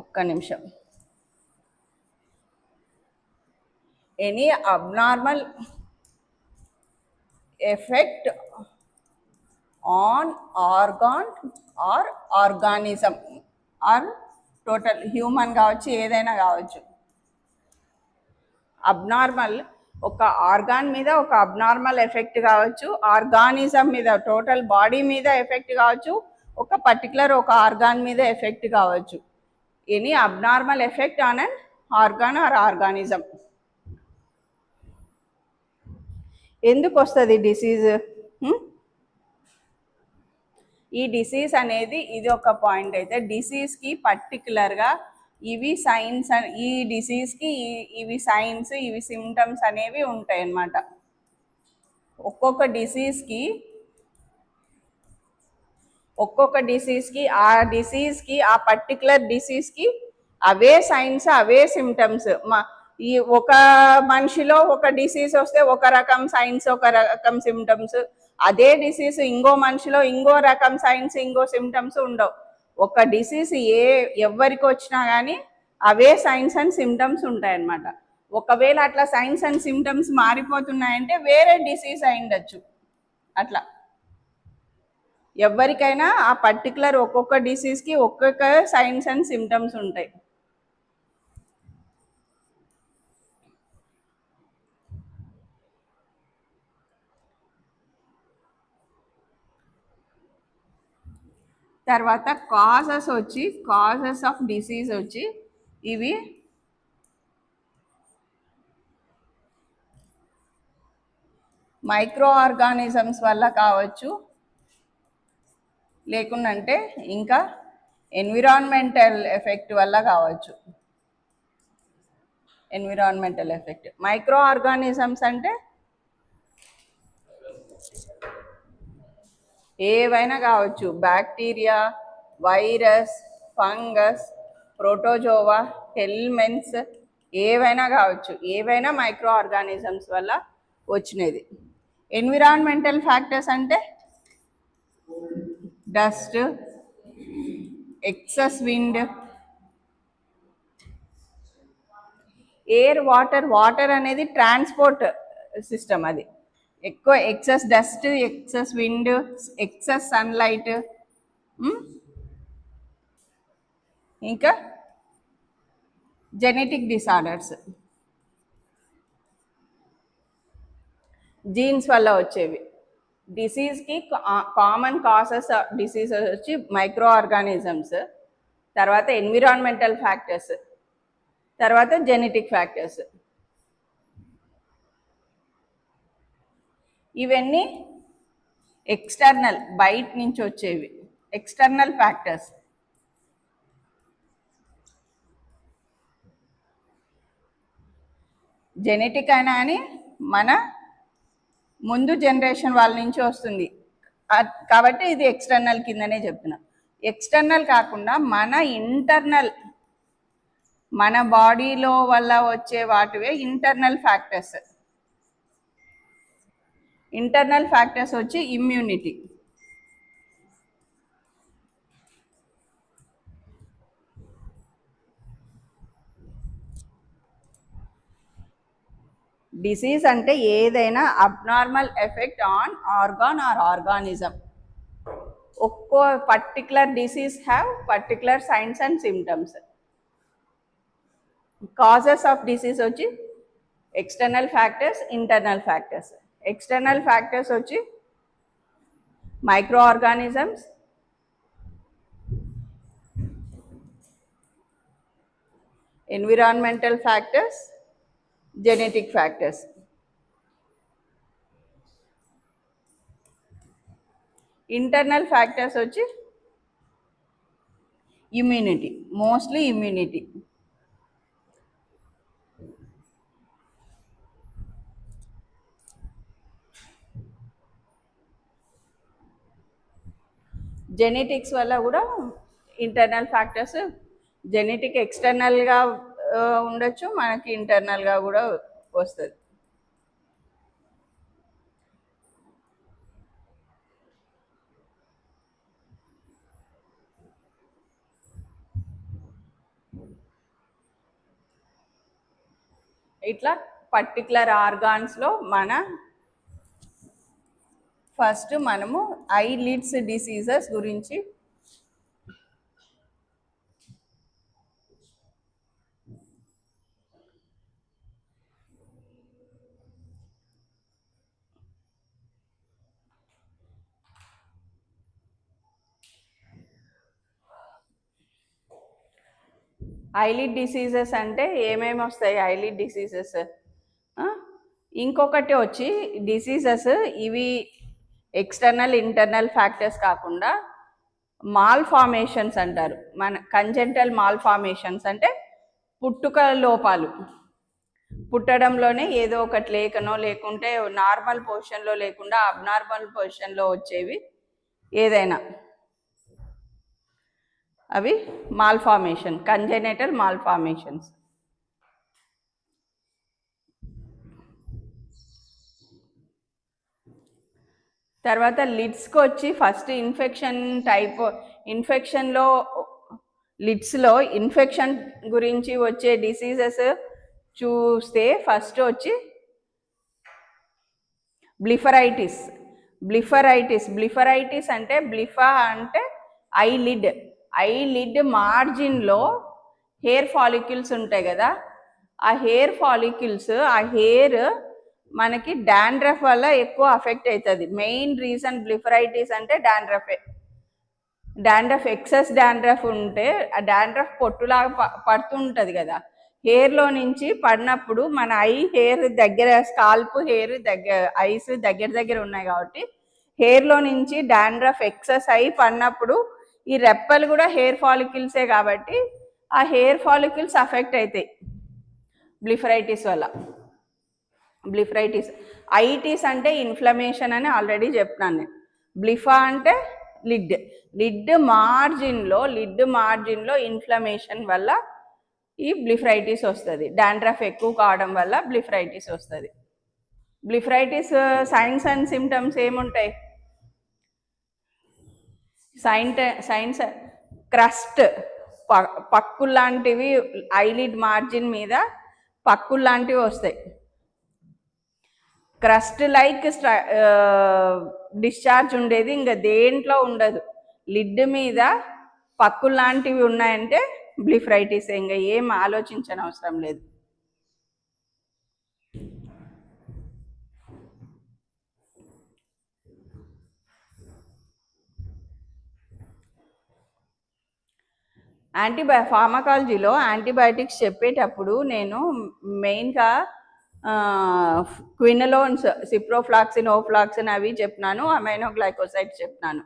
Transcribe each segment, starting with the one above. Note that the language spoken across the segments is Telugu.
ఒక్క నిమిషం. Any abnormal effect on organ or organism or total human కావచ్చు, ఏదైనా కావచ్చు. అబ్నార్మల్ ఒక ఆర్గాన్ మీద ఒక అబ్నార్మల్ ఎఫెక్ట్ కావచ్చు, ఆర్గానిజం మీద టోటల్ బాడీ మీద ఎఫెక్ట్ కావచ్చు, ఒక పర్టికులర్ ఒక ఆర్గాన్ మీద ఎఫెక్ట్ కావచ్చు. Any abnormal effect on an organ or organism. ఎందుకు వస్తుంది డిసీజ్? ఈ డిసీజ్ అనేది ఇది ఒక పాయింట్. అయితే డిసీజ్కి పర్టికులర్గా ఇవి సైన్స్, ఈ డిసీజ్కి ఇవి సైన్స్, ఇవి సిమ్టమ్స్ అనేవి ఉంటాయి అన్నమాట. ఒక్కొక్క డిసీజ్కి ఆ పర్టికులర్ డిసీజ్కి అవే సైన్స్, అవే సిమ్టమ్స్. ఈ ఒక మనిషిలో ఒక డిసీజ్ వస్తే ఒక రకం సైన్స్, ఒక రకం సిమ్టమ్స్. అదే డిసీజ్ ఇంకో మనిషిలో ఇంకో రకం సైన్స్, ఇంకో సిమ్టమ్స్ ఉండవు. ఒక డిసీజ్ ఎవరికి వచ్చినా కానీ అవే సైన్స్ అండ్ సిమ్టమ్స్ ఉంటాయన్నమాట. ఒకవేళ అట్లా సైన్స్ అండ్ సిమ్టమ్స్ మారిపోతున్నాయంటే వేరే డిసీజ్ అయి ఉండొచ్చు. అట్లా ఎవరికైనా ఆ పర్టికులర్ ఒక్కొక్క డిసీజ్కి ఒక్కొక్క సైన్స్ అండ్ సిమ్టమ్స్ ఉంటాయి. తర్వాత కాజెస్ ఆఫ్ డిసీజ్ వచ్చి ఇవి మైక్రో ఆర్గానిజమ్స్ వల్ల కావచ్చు, లేకుంటే ఇంకా ఎన్విరాన్మెంటల్ ఎఫెక్ట్ వల్ల కావచ్చు. Environmental effect. మైక్రో ఆర్గానిజమ్స్ అంటే ఏవైనా కావచ్చు. బ్యాక్టీరియా, వైరస్, ఫంగస్, ప్రోటోజోవా, హెల్మెంట్స్, ఏవైనా కావచ్చు. ఏవైనా మైక్రో ఆర్గానిజమ్స్ వల్ల వచ్చినది. ఎన్విరాన్మెంటల్ ఫ్యాక్టర్స్ అంటే dust, excess wind, air, water అనేది ట్రాన్స్పోర్ట్ సిస్టమ్. అది ఎక్కువ excess dust, excess wind, excess sunlight, ఇంకా జెనెటిక్ డిసార్డర్స్, జీన్స్ వల్ల వచ్చేవి. డిసీజ్కి కామన్ కాసెస్ డిసీజెస్ వచ్చి మైక్రో ఆర్గానిజమ్స్, తర్వాత ఎన్విరాన్మెంటల్ ఫ్యాక్టర్స్, తర్వాత జెనెటిక్ ఫ్యాక్టర్స్. ఇవన్నీ ఎక్స్టర్నల్, బయట నుంచి వచ్చేవి, ఎక్స్టర్నల్ ఫ్యాక్టర్స్. జెనెటిక్ అయినా అని మన ముందు జనరేషన్ వాళ్ళ నుంచి వస్తుంది కాబట్టి ఇది ఎక్స్టర్నల్ కిందనే చెప్తున్నా. ఎక్స్టర్నల్ కాకుండా మన ఇంటర్నల్, మన బాడీలో వల్ల వచ్చే వాటివే ఇంటర్నల్ ఫ్యాక్టర్స్. ఇంటర్నల్ ఫ్యాక్టర్స్ వచ్చి ఇమ్యూనిటీ. డిసీజ్ అంటే ఏదైనా abnormal effect on organ or organism. ఒక్కో particular disease have particular signs and symptoms. Causes of disease వచ్చి external factors, internal factors. External factors వచ్చి micro organisms, environmental factors, genetic factors. Internal factors వచ్చి ఇమ్యూనిటీ, మోస్ట్లీ ఇమ్యూనిటీ. జెనెటిక్స్ వల్ల కూడా ఇంటర్నల్ ఫ్యాక్టర్స్, జెనెటిక్ ఎక్స్టర్నల్గా ఉండొచ్చు, మనకి ఇంటర్నల్గా కూడా వస్తుంది. ఇట్లా పర్టికులర్ ఆర్గాన్స్లో ఫస్ట్ మనము ఐలిడ్స్ డిసీజెస్ గురించి ఐలిడ్ డిసీజెస్ అంటే ఏమేమి వస్తాయి ఐలిడ్ డిసీజెస్? ఇంకొకటి వచ్చి డిసీజెస్ ఇవి ఎక్స్టర్నల్ ఇంటర్నల్ ఫ్యాక్టర్స్ కాకుండా మాల్ ఫార్మేషన్స్ అంటారు. మన కంజెంటల్ మాల్ ఫార్మేషన్స్ అంటే పుట్టుక లోపాలు, పుట్టడంలోనే ఏదో ఒకటి లేకనో లేకుంటే నార్మల్ పొజిషన్లో లేకుండా అబ్నార్మల్ పొజిషన్లో వచ్చేవి ఏదైనా, అవి మాల్ఫార్మేషన్, కంజెనిటల్ మాల్ఫార్మేషన్స్. తర్వాత లిడ్స్కి వచ్చి ఫస్ట్ ఇన్ఫెక్షన్ టైప్, ఇన్ఫెక్షన్లో లిడ్స్లో ఇన్ఫెక్షన్ గురించి వచ్చే డిసీజెస్ చూస్తే ఫస్ట్ వచ్చి బ్లిఫరైటిస్. బ్లిఫరైటిస్ అంటే బ్లిఫా అంటే ఐలిడ్ మార్జిన్లో హెయిర్ ఫాలిక్యూల్స్ ఉంటాయి కదా, ఆ హెయిర్ ఫాలిక్యూల్స్, ఆ హెయిర్ మనకి డాండ్రఫ్ వల్ల ఎక్కువ అఫెక్ట్ అవుతుంది. మెయిన్ రీజన్ బ్లిఫరైటిస్ అంటే డాండ్రఫ్ ఎక్సెస్ డాండ్రఫ్ ఉంటే ఆ డాండ్రఫ్ పొట్టులాగా పడుతుంటుంది కదా, హెయిర్లో నుంచి పడినప్పుడు మన హెయిర్ దగ్గర, స్కాల్ప్ హెయిర్ దగ్గర, ఐస్ దగ్గర ఉన్నాయి కాబట్టి హెయిర్లో నుంచి డాండ్రఫ్ ఎక్సెస్ అయి పడినప్పుడు ఈ రెప్పలు కూడా హెయిర్ ఫాలిక్యూల్సే కాబట్టి ఆ హెయిర్ ఫాలిక్యూల్స్ అఫెక్ట్ అవుతాయి బ్లిఫరైటిస్ వల్ల. బ్లిఫరైటిస్. ఐటిస్ అంటే ఇన్ఫ్లమేషన్ అని ఆల్రెడీ చెప్పినాను నేను. బ్లిఫా అంటే లిడ్ మార్జిన్లో ఇన్ఫ్లమేషన్ వల్ల ఈ బ్లిఫరైటిస్ వస్తుంది. డాండ్రఫ్ ఎక్కువ కావడం వల్ల బ్లిఫరైటిస్ వస్తుంది. బ్లిఫరైటిస్ సైన్స్ అండ్ సిమ్టమ్స్ ఏముంటాయి? సైన్స్ క్రస్ట్, పక్కుల్లాంటివి, ఐలిడ్ మార్జిన్ మీద పక్కుల్లాంటివి వస్తాయి. క్రస్ట్ లైక్ డిశ్చార్జ్ ఉండేది ఇంకా దేంట్లో ఉండదు. లిడ్ మీద పక్కుల్లాంటివి ఉన్నాయంటే బ్లిఫరైటిస్, ఇంకా ఏం ఆలోచించని అవసరం లేదు. ఫార్మకాలజీలో యాంటీబయాటిక్స్ చెప్పేటప్పుడు నేను మెయిన్గా క్వినలోన్స్, సిప్రోఫ్లాక్సిన్, ఓఫ్లాక్సిన్ అవి చెప్పినాను, అమైనోగ్లైకోసైడ్ చెప్పినాను.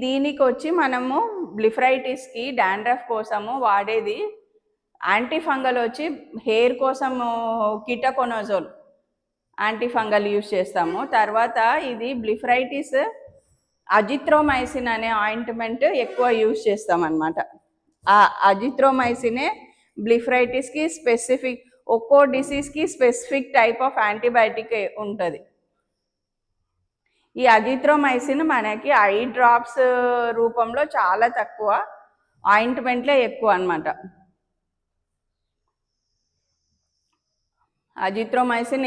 దీనికి వచ్చి మనము బ్లిఫరైటిస్కి డాండ్రఫ్ కోసము వాడేది యాంటీఫంగల్ వచ్చి హెయిర్ కోసము కిటకొనజోల్ యాంటీఫంగల్ యూజ్ చేస్తాము. తర్వాత ఇది బ్లిఫరైటిస్ అజిత్రోమైసిన్ అనే ఆయింట్మెంట్ ఎక్కువ యూజ్ చేస్తామన్నమాట. ఆ అజిత్రోమైసినే బ్లిఫరైటిస్కి స్పెసిఫిక్, ఒక్కో డిసీజ్కి స్పెసిఫిక్ టైప్ ఆఫ్ యాంటీబయాటిక్ ఉంటుంది. ఈ అజిత్రోమైసిన్ మనకి ఐ డ్రాప్స్ రూపంలో చాలా తక్కువ, ఆయింట్మెంట్లే ఎక్కువ అన్నమాట. అజిత్రోమైసిన్,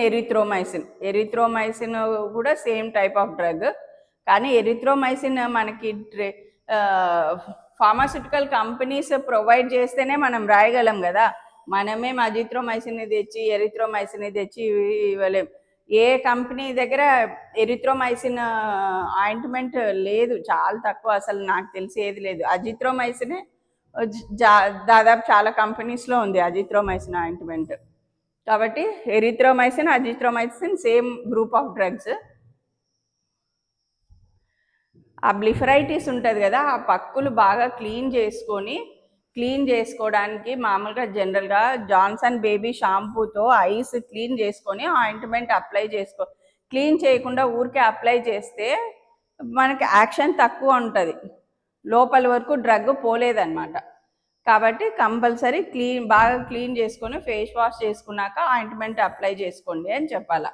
ఎరిథ్రోమైసిన్ కూడా సేమ్ టైప్ ఆఫ్ డ్రగ్. కానీ ఎరిథ్రోమైసిన్ మనకి ఫార్మాస్యూటికల్ కంపెనీస్ ప్రొవైడ్ చేస్తేనే మనం రాయగలం కదా, మనమేం అజిత్రోమైసిన్ తెచ్చి ఎరిథ్రోమైసిన్ తెచ్చి ఇవ్వలేం. ఏ కంపెనీ దగ్గర ఎరిథ్రోమైసిన్ ఆయింట్మెంట్ లేదు, చాలా తక్కువ, అసలు నాకు తెలిసి ఏది లేదు. అజిత్రోమైసినే దాదాపు చాలా కంపెనీస్లో ఉంది అజిత్రోమైసిన్ ఆయింట్మెంట్. కాబట్టి erythromycin, azithromycin same group of drugs. ఆ బ్లిఫరైటిస్ ఉంటుంది కదా, ఆ పక్కులు బాగా క్లీన్ చేసుకోవడానికి మామూలుగా జనరల్గా జాన్సన్ బేబీ షాంపూతో ఐస్ క్లీన్ చేసుకొని ఆయింట్మెంట్ అప్లై క్లీన్ చేయకుండా ఊరికే అప్లై చేస్తే మనకి యాక్షన్ తక్కువ ఉంటుంది, లోపల వరకు డ్రగ్ పోలేదన్నమాట. కాబట్టి కంపల్సరీ బాగా క్లీన్ చేసుకొని ఫేస్ వాష్ చేసుకున్నాక ఆయింట్మెంట్ అప్లై చేసుకోండి అని చెప్పాలా.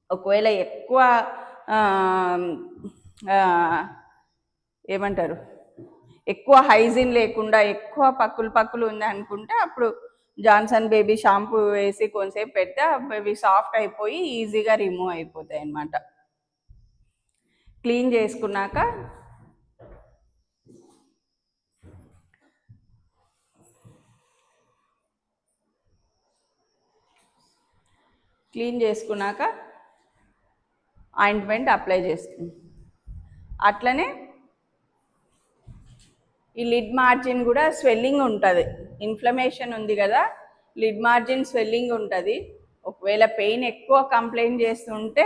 ఒకవేళ ఎక్కువ ఏమంటారు, ఎక్కువ హైజీన్ లేకుండా ఎక్కువ పక్కులు ఉంది అనుకుంటే అప్పుడు జాన్సన్ బేబీ షాంపూ వేసి కొంతసేపు పెడితే అవి సాఫ్ట్ అయిపోయి ఈజీగా రిమూవ్ అయిపోతాయి అన్నమాట. క్లీన్ చేసుకున్నాక ఆయింట్మెంట్ అప్లై చేస్తుంది. అట్లనే ఈ లిడ్ మార్జిన్ కూడా స్వెల్లింగ్ ఉంటుంది. ఇన్ఫ్లమేషన్ ఉంది కదా, లిడ్ మార్జిన్ స్వెల్లింగ్ ఉంటుంది. ఒకవేళ పెయిన్ ఎక్కువ కంప్లైంట్ చేస్తుంటే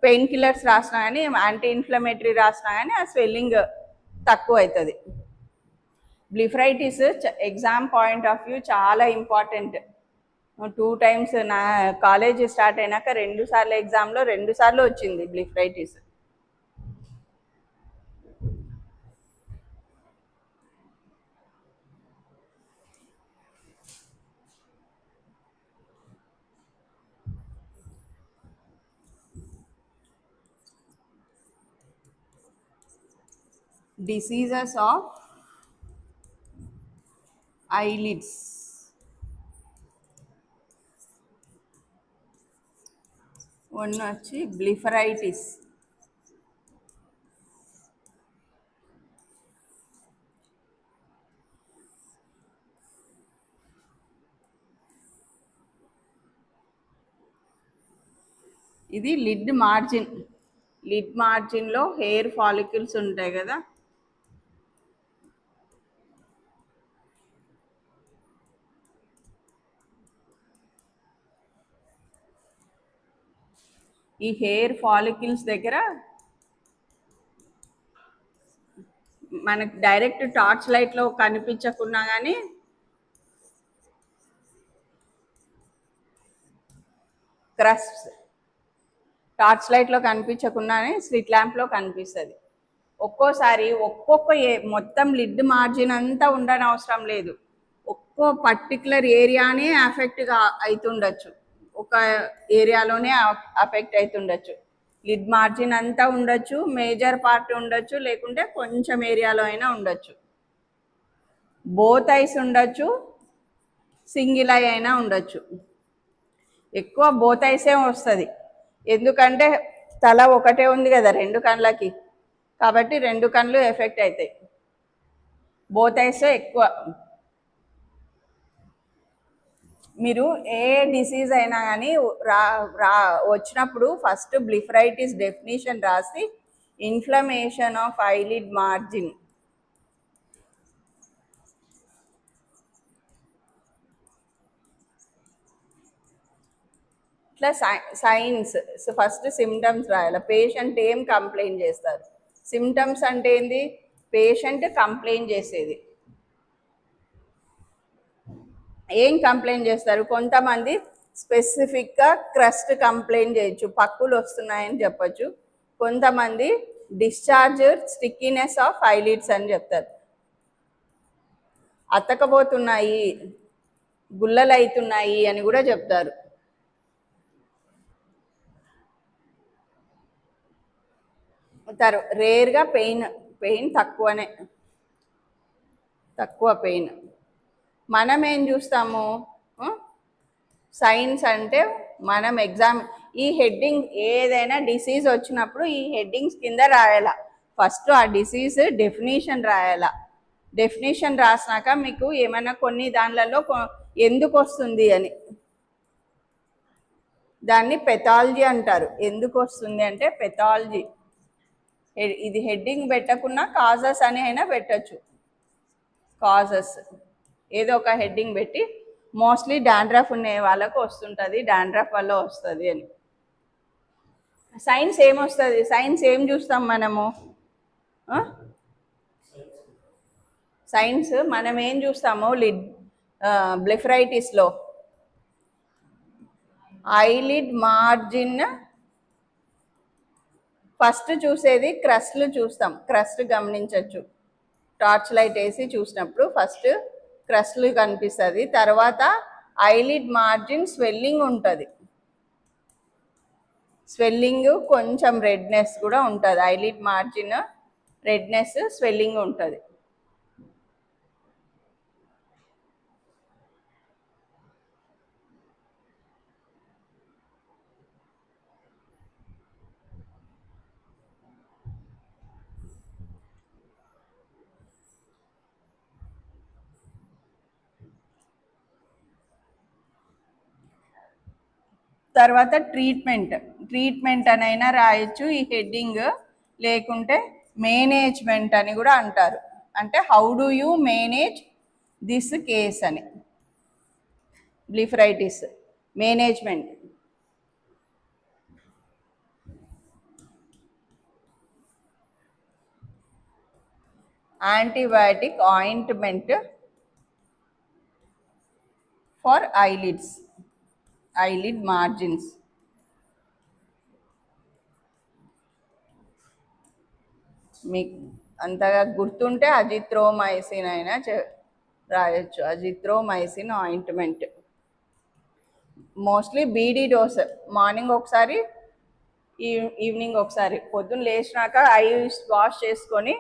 పెయిన్ కిల్లర్స్ రాసినా కానీ, యాంటీ ఇన్ఫ్లమేటరీ రాసినా కానీ ఆ స్వెల్లింగ్ తక్కువ అవుతుంది. Blepharitis exam point of view చాలా ఇంపార్టెంట్. 2 times నా కాలేజ్ స్టార్ట్ అయినాక 2 సార్లు ఎగ్జామ్లో 2 సార్లు వచ్చింది blepharitis. Diseases of eyelids. One వచ్చి బ్లిఫరైటిస్. ఇది లిడ్ మార్జిన్. లిడ్ మార్జిన్లో హెయిర్ ఫాలికల్స్ ఉంటాయి కదా, ఈ హెయిర్ ఫాలికల్స్ దగ్గర మనకు డైరెక్ట్ టార్చ్ లైట్లో కనిపించకున్నా కానీ క్రస్ట్స్ టార్చ్ లైట్లో కనిపించకుండానే స్ట్రీట్ ల్యాంప్లో కనిపిస్తుంది. ఒక్కోసారి మొత్తం లిడ్ మార్జిన్ అంతా ఉండని అవసరం లేదు, ఒక్కో పర్టికులర్ ఏరియానే అఫెక్ట్గా అవుతుండొచ్చు, ఒక ఏరియాలోనే అఫెక్ట్ అవుతుండొచ్చు. లిడ్ మార్జిన్ అంతా ఉండొచ్చు, మేజర్ పార్ట్ ఉండొచ్చు, లేకుంటే కొంచెం ఏరియాలో అయినా ఉండొచ్చు. బోత్ ఐస్ ఉండొచ్చు, సింగిల్ ఐ అయినా ఉండొచ్చు. ఎక్కువ బోత్ ఐసే వస్తుంది, ఎందుకంటే తల ఒకటే ఉంది కదా 2 కళ్ళకి, కాబట్టి 2 కళ్ళు ఎఫెక్ట్ అవుతాయి. బోత్ ఐసే ఎక్కువ. మీరు ఏ డిసీజ్ అయినా కానీ వచ్చినప్పుడు ఫస్ట్ బ్లిఫరైటిస్ డెఫినేషన్ రాసి ఇన్ఫ్లమేషన్ ఆఫ్ ఐలిడ్ మార్జిన్, ఇట్లా సైన్స్ ఫస్ట్ సిమ్టమ్స్ రాయాలి. పేషెంట్ ఏం కంప్లైంట్ చేస్తారు, సిమ్టమ్స్ అంటే ఏంది, పేషెంట్ కంప్లైంట్ చేసేది. ఏం కంప్లైంట్ చేస్తారు, కొంతమంది స్పెసిఫిక్గా క్రస్ట్ కంప్లైంట్ చేయొచ్చు, పక్కులు వస్తున్నాయని చెప్పచ్చు. కొంతమంది డిశ్చార్జ్ స్టిక్కీనెస్ ఆఫ్ ఐలిడ్స్ అని చెప్తారు, అతకపోతున్నాయి, గుల్లలు అవుతున్నాయి అని కూడా చెప్తారు. రేర్గా పెయిన్ తక్కువ పెయిన్. మనం ఏం చూస్తాము, సైన్స్ అంటే మనం ఈ హెడ్డింగ్ ఏదైనా డిసీజ్ వచ్చినప్పుడు ఈ హెడ్డింగ్స్ కింద రాయాల. ఫస్ట్ ఆ డిసీజ్ డెఫినేషన్ రాయాల. డెఫినేషన్ రాసినాక మీకు ఏమైనా కొన్ని దానిలలో ఎందుకు వస్తుంది అని, దాన్ని పెథాలజీ అంటారు. ఎందుకు వస్తుంది అంటే పెథాలజీ. ఇది హెడ్డింగ్ పెట్టకున్నా కాజెస్ అని అయినా పెట్టచ్చు. కాజెస్ ఏదో ఒక హెడ్డింగ్ పెట్టి, మోస్ట్లీ డాండ్రఫ్ ఉండే వాళ్ళకు వస్తుంటుంది, డాండ్రఫ్ వల్ల వస్తుంది అని. సైన్స్ ఏమొస్తుంది, సైన్స్ ఏం చూస్తాం మనము, సైన్స్ మనం ఏం చూస్తాము, బ్లిఫరైటిస్లో ఐలిడ్ మార్జిన్ ఫస్ట్ చూసేది క్రస్ట్లు చూస్తాం. క్రస్ట్ గమనించవచ్చు, టార్చ్ లైట్ వేసి చూసినప్పుడు ఫస్ట్ క్రస్ట్లు కనిపిస్తుంది. తర్వాత ఐలిడ్ మార్జిన్ స్వెల్లింగ్ ఉంటుంది, స్వెల్లింగ్ కొంచెం రెడ్నెస్ కూడా ఉంటుంది. ఐలిడ్ మార్జిన్ రెడ్నెస్ స్వెల్లింగ్ ఉంటుంది. తర్వాత ట్రీట్మెంట్ అనైనా రాయొచ్చు ఈ హెడ్డింగ్, లేకుంటే మేనేజ్మెంట్ అని కూడా అంటారు. అంటే how do you manage this case అని. Blepharitis management. Antibiotic ointment for eyelids, eyelid margins. మీకు అంతగా గుర్తుంటే అజిత్రోమైసిన్ అయినా రాయొచ్చు. Azithromycin ointment. Mostly BD dose, morning ఒకసారి ఈవినింగ్ ఒకసారి. పొద్దున్న లేచినాక ఐస్ వాష్ చేసుకొని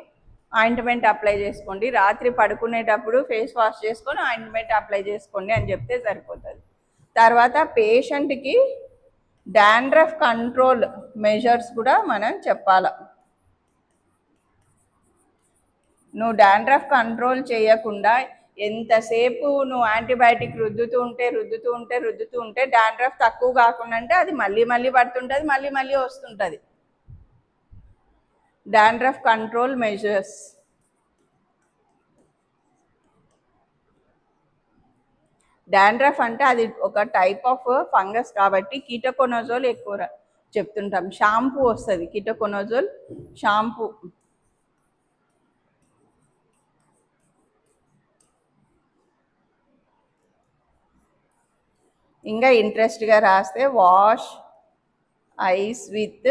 ఆయింట్మెంట్ అప్లై చేసుకోండి. రాత్రి పడుకునేటప్పుడు ఫేస్ వాష్ చేసుకొని ఆయింట్మెంట్ అప్లై చేసుకోండి అని చెప్తే సరిపోతుంది. తర్వాత పేషెంట్కి డాండ్రఫ్ కంట్రోల్ మెజర్స్ కూడా మనం చెప్పాలి. నువ్వు డాండ్రఫ్ కంట్రోల్ చేయకుండా ఎంతసేపు నువ్వు యాంటీబయాటిక్ రుద్దుతూ ఉంటే డాండ్రఫ్ తక్కువ కాకుండా అంటే అది మళ్ళీ పడుతుంటుంది, మళ్ళీ వస్తుంటుంది. Dandruff control measures. డాండ్రఫ్ అంటే అది ఒక టైప్ ఆఫ్ ఫంగస్ కాబట్టి కీటోకొనజోల్ ఎక్కువ చెప్తుంటాం. షాంపూ వస్తుంది, కీటోకొనజోల్ షాంపూ. ఇంకా ఇంట్రెస్ట్గా రాస్తే wash eyes with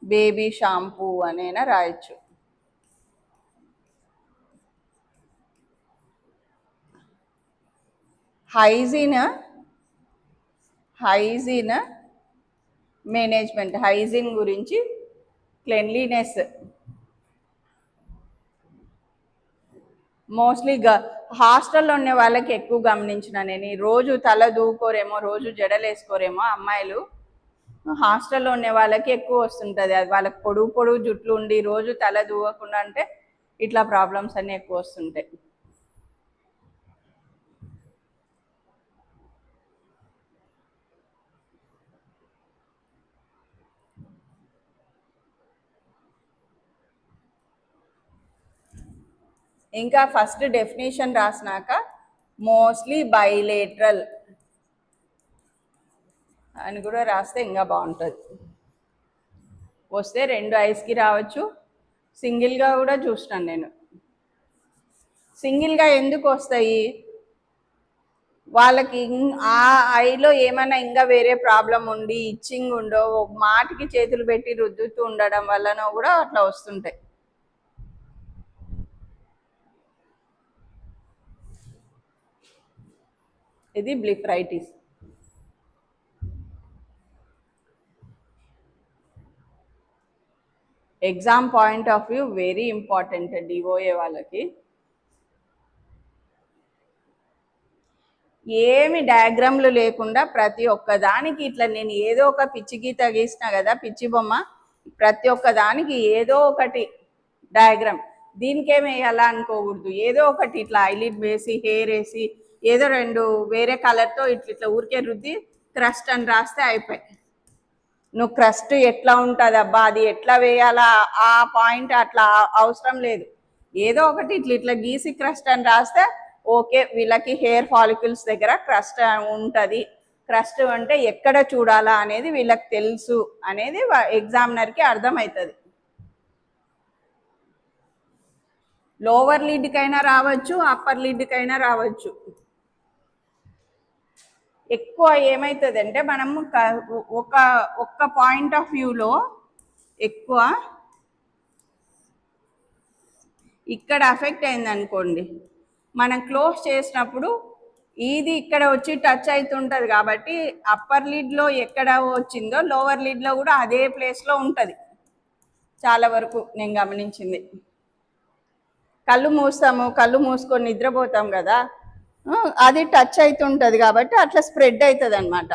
baby shampoo అనైనా రాయొచ్చు. హైజీన్ మేనేజ్మెంట్, హైజీన్ గురించి క్లెన్లీనెస్. మోస్ట్లీ హాస్టల్లో ఉండే వాళ్ళకి ఎక్కువ గమనించిన నేను, రోజు తల దూకోరేమో, రోజు జడలు వేసుకోరేమో అమ్మాయిలు. హాస్టల్లో ఉండే వాళ్ళకి ఎక్కువ వస్తుంటుంది అది. వాళ్ళకి పొడుగు జుట్లు ఉండి రోజు తల దూవకుండా అంటే ఇట్లా ప్రాబ్లమ్స్ అన్నీ ఎక్కువ వస్తుంటాయి. ఇంకా ఫస్ట్ డెఫినేషన్ రాసినాక మోస్ట్లీ బైలేటరల్ అని కూడా రాస్తే ఇంకా బాగుంటుంది. వస్తే 2 ఐస్కి రావచ్చు, సింగిల్గా కూడా చూసినాను నేను. సింగిల్గా ఎందుకు వస్తాయి, వాళ్ళకి ఆ ఐలో ఏమైనా ఇంకా వేరే ప్రాబ్లం ఉండి ఇచ్చింగ్ ఉండో మాటికి చేతులు పెట్టి రుద్దుతూ ఉండడం వల్లనో కూడా అట్లా వస్తుంటాయి. ఇది blepharitis. Exam point of view very important DOA వాళ్ళకి. ఏమి డయాగ్రామ్లు లేకుండా ప్రతి ఒక్క దానికి ఇట్లా నేను ఏదో ఒక పిచ్చి గీత గీసిన కదా, పిచ్చి బొమ్మ, ప్రతి ఒక్క దానికి ఏదో ఒకటి డయాగ్రామ్. దీనికేమి వేయాలా అనుకోకూడదు, ఏదో ఒకటి ఇట్లా ఐలిడ్ వేసి హెయిర్ వేసి ఏదో 2 వేరే కలర్తో ఇట్లా ఊరికే రుద్ది క్రస్ట్ అని రాస్తే అయిపోయి. నువ్వు క్రస్ట్ ఎట్లా ఉంటుంది అబ్బా, అది ఎట్లా వేయాలా ఆ పాయింట్ అట్లా అవసరం లేదు. ఏదో ఒకటి ఇట్లా గీసి క్రస్ట్ అని రాస్తే ఓకే, వీళ్ళకి హెయిర్ ఫాలికల్స్ దగ్గర క్రస్ట్ ఉంటుంది. క్రస్ట్ అంటే ఎక్కడ చూడాలా అనేది వీళ్ళకి తెలుసు అనేది ఎగ్జామినర్కి అర్థమవుతుంది. లోవర్ లిడ్కైనా రావచ్చు, అప్పర్ లిడ్కైనా రావచ్చు. ఎక్కువ ఏమవుతుంది అంటే మనము ఒక్క పాయింట్ ఆఫ్ వ్యూలో ఎక్కువ ఇక్కడ అఫెక్ట్ అయింది అనుకోండి, మనం క్లోజ్ చేసినప్పుడు ఇది ఇక్కడ వచ్చి టచ్ అవుతుంటుంది కాబట్టి అప్పర్ లిడ్లో ఎక్కడ వచ్చిందో లోవర్ లిడ్లో కూడా అదే ప్లేస్లో ఉంటుంది. చాలా వరకు నేను గమనించింది. కళ్ళు మూసుకొని నిద్రపోతాం కదా, అది టచ్ అవుతుంటుంది కాబట్టి అట్లా స్ప్రెడ్ అవుతుంది అన్నమాట.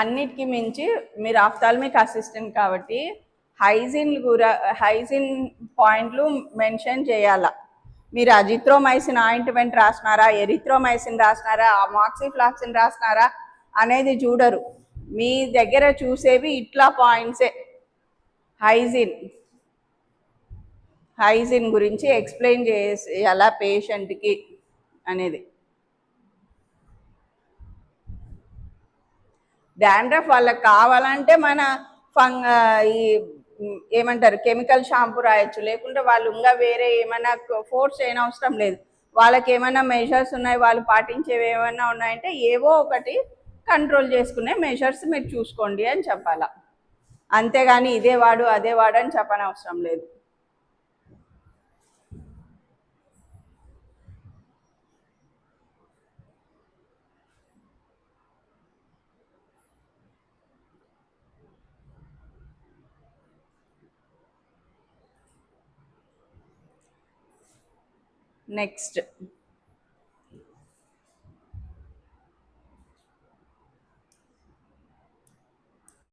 అన్నిటికీ మించి మీరు ఆఫ్థాల్మిక్ అసిస్టెంట్ కాబట్టి హైజీన్ పాయింట్లు మెన్షన్ చేయాల. మీరు అజిత్రోమైసిన్ ఆయింట్మెంట్ రాసినారా, ఎరిథ్రోమైసిన్ రాసినారా, అమాక్సిఫ్లాక్సిన్ రాసినారా అనేది చూడరు. మీ దగ్గర చూసేవి ఇట్లా పాయింట్సే. హైజిన్ గురించి ఎక్స్ప్లెయిన్ చేసి ఎలా పేషెంట్కి అనేది. డాండ్రఫ్ వాళ్ళకి కావాలంటే మన ఈ ఏమంటారు కెమికల్ షాంపూ రాయొచ్చు, లేకుంటే వాళ్ళు ఇంకా వేరే ఏమైనా ఫోర్స్ చేయని అవసరం లేదు. వాళ్ళకి ఏమైనా మెజర్స్ ఉన్నాయి, వాళ్ళు పాటించేవి ఏమైనా ఉన్నాయంటే ఏవో ఒకటి కంట్రోల్ చేసుకునే మెజర్స్ మీరు చూసుకోండి అని చెప్పాలా. అంతేగాని ఇదే వాడు అదే వాడు అని చెప్పని అవసరం లేదు. నెక్స్ట్